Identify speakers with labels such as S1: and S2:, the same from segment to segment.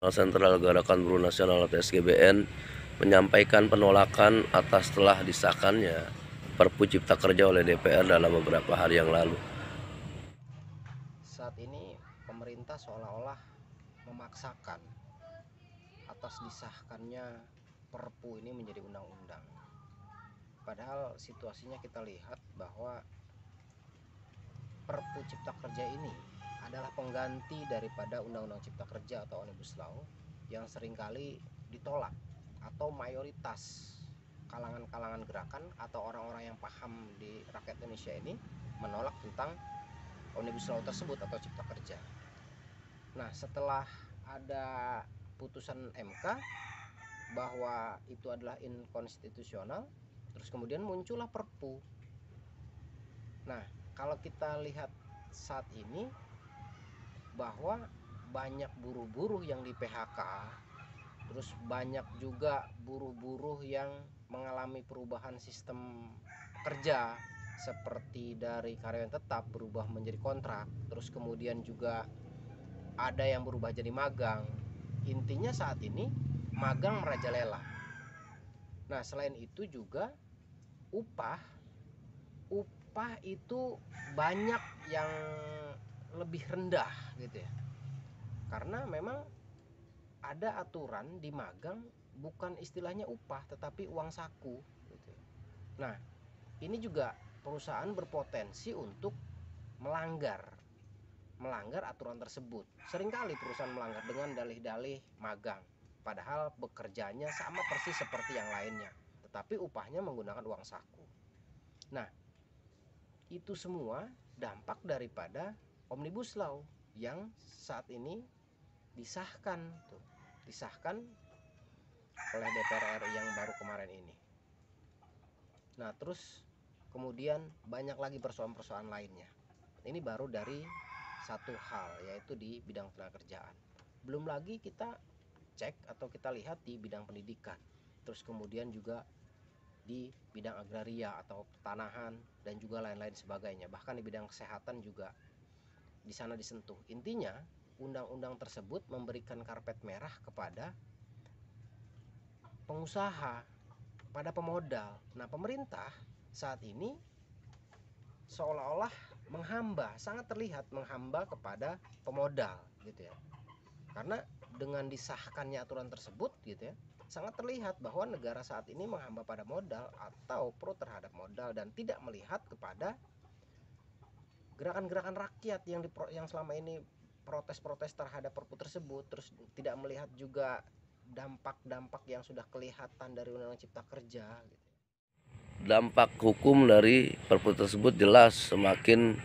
S1: Sentral Gerakan Buruh Nasional atau SGBN menyampaikan penolakan atas telah disahkannya Perpu Cipta Kerja oleh DPR dalam beberapa hari yang lalu.
S2: Saat ini pemerintah seolah-olah memaksakan atas disahkannya Perpu ini menjadi undang-undang. Padahal situasinya kita lihat bahwa Perpu Cipta Kerja ini adalah pengganti daripada Undang-Undang Cipta Kerja atau Omnibus Law yang seringkali ditolak atau mayoritas kalangan-kalangan gerakan atau orang-orang yang paham di rakyat Indonesia ini menolak tentang Omnibus Law tersebut atau Cipta Kerja. Nah, setelah ada putusan MK bahwa itu adalah inkonstitusional, terus kemudian muncullah Perpu. Nah, kalau kita lihat saat ini bahwa banyak buruh-buruh yang di PHK, terus banyak juga buruh-buruh yang mengalami perubahan sistem kerja seperti dari karyawan tetap berubah menjadi kontrak, terus kemudian juga ada yang berubah jadi magang. Intinya saat ini magang merajalela. Nah, selain itu juga upah itu banyak yang lebih rendah gitu ya. Karena memang ada aturan di magang bukan istilahnya upah tetapi uang saku gitu. Nah, ini juga perusahaan berpotensi untuk melanggar aturan tersebut. Seringkali perusahaan melanggar dengan dalih-dalih magang, padahal bekerjanya sama persis seperti yang lainnya, tetapi upahnya menggunakan uang saku. Nah, itu semua dampak daripada Omnibus Law yang saat ini disahkan oleh DPR RI yang baru kemarin ini. Nah, terus kemudian banyak lagi persoalan-persoalan lainnya. Ini baru dari satu hal, yaitu di bidang tenagakerjaan. Belum lagi kita cek atau kita lihat di bidang pendidikan, terus kemudian juga di bidang agraria atau pertanahan dan juga lain-lain sebagainya. Bahkan di bidang kesehatan juga di sana disentuh. Intinya undang-undang tersebut memberikan karpet merah kepada pengusaha, pada pemodal. Nah, pemerintah saat ini seolah-olah sangat terlihat menghamba kepada pemodal gitu ya. Karena dengan disahkannya aturan tersebut gitu ya, sangat terlihat bahwa negara saat ini menghamba pada modal atau pro terhadap modal dan tidak melihat kepada gerakan-gerakan rakyat yang selama ini protes-protes terhadap Perpu tersebut, terus tidak melihat juga dampak-dampak yang sudah kelihatan dari Undang-Undang Cipta Kerja gitu.
S1: Dampak hukum dari Perpu tersebut jelas semakin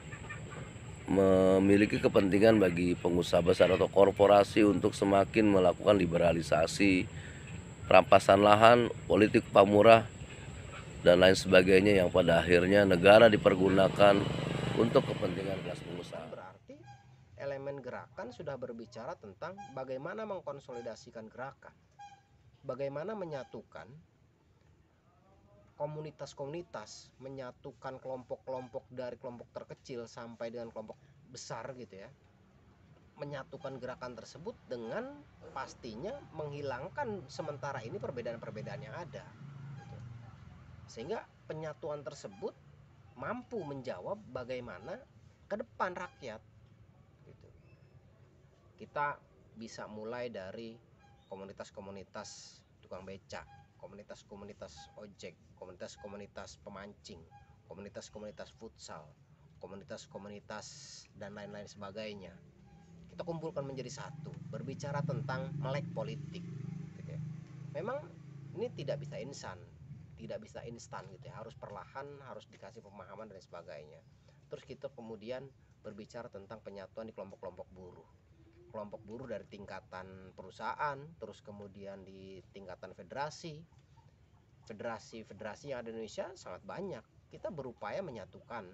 S1: memiliki kepentingan bagi pengusaha besar atau korporasi untuk semakin melakukan liberalisasi, perampasan lahan, politik upah murah, dan lain sebagainya yang pada akhirnya negara dipergunakan untuk kepentingan kelas pengusaha.
S2: Berarti elemen gerakan sudah berbicara tentang bagaimana mengkonsolidasikan gerakan, bagaimana menyatukan komunitas-komunitas, menyatukan kelompok-kelompok dari kelompok terkecil sampai dengan kelompok besar gitu ya, menyatukan gerakan tersebut dengan pastinya menghilangkan sementara ini perbedaan-perbedaan yang ada gitu. Sehingga penyatuan tersebut mampu menjawab bagaimana ke depan rakyat gitu. Kita bisa mulai dari komunitas-komunitas tukang beca, komunitas-komunitas ojek, komunitas-komunitas pemancing, komunitas-komunitas futsal, komunitas-komunitas dan lain-lain sebagainya. Kita kumpulkan menjadi satu, berbicara tentang melek politik gitu ya. Memang ini tidak bisa instan gitu ya, harus perlahan, harus dikasih pemahaman dan sebagainya. Terus kita kemudian berbicara tentang penyatuan di kelompok-kelompok buruh dari tingkatan perusahaan, terus kemudian di tingkatan federasi yang ada di Indonesia sangat banyak. Kita berupaya menyatukan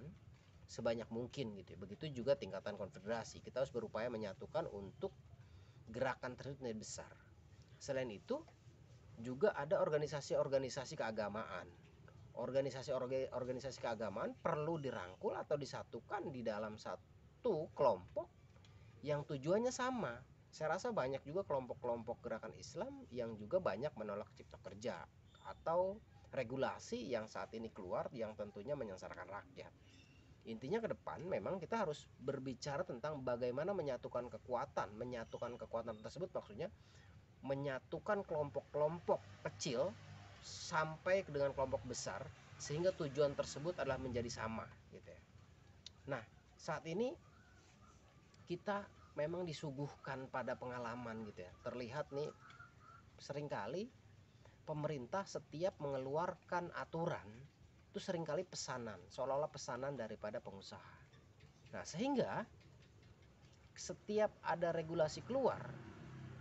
S2: sebanyak mungkin gitu ya. Begitu juga tingkatan konfederasi, kita harus berupaya menyatukan untuk gerakan tersebut menjadi besar. Selain itu juga ada organisasi-organisasi keagamaan. Organisasi keagamaan perlu dirangkul atau disatukan di dalam satu kelompok yang tujuannya sama, saya rasa banyak juga kelompok-kelompok gerakan Islam yang juga banyak menolak cipta kerja atau regulasi yang saat ini keluar yang tentunya menyengsarakan rakyat. Intinya ke depan memang kita harus berbicara tentang bagaimana menyatukan kekuatan tersebut, maksudnya menyatukan kelompok-kelompok kecil sampai dengan kelompok besar sehingga tujuan tersebut adalah menjadi sama gitu ya. Nah, saat ini kita memang disuguhkan pada pengalaman gitu ya. Terlihat nih seringkali pemerintah setiap mengeluarkan aturan itu seringkali pesanan, seolah-olah pesanan daripada pengusaha. Nah, sehingga setiap ada regulasi keluar,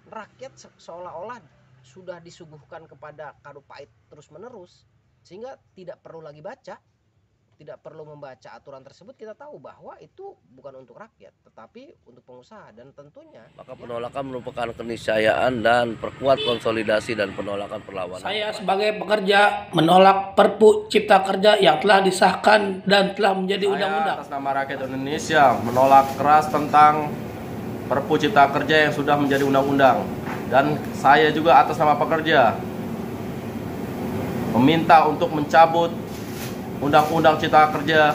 S2: rakyat seolah-olah sudah disuguhkan kepada kadu pahit terus-menerus, sehingga tidak perlu lagi baca, tidak perlu membaca aturan tersebut. Kita tahu bahwa itu bukan untuk rakyat tetapi untuk pengusaha, dan tentunya
S1: Maka penolakan merupakan keniscayaan dan perkuat konsolidasi dan penolakan perlawanan.
S3: Saya sebagai pekerja menolak Perpu Cipta Kerja yang telah disahkan dan telah menjadi undang-undang.
S4: Atas nama rakyat Indonesia menolak keras tentang Perpu Cipta Kerja yang sudah menjadi undang-undang. Dan saya juga atas nama pekerja meminta untuk mencabut Undang-Undang Cipta Kerja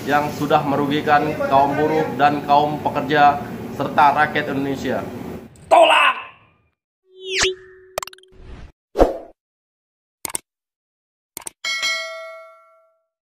S4: yang sudah merugikan kaum buruh dan kaum pekerja serta rakyat Indonesia.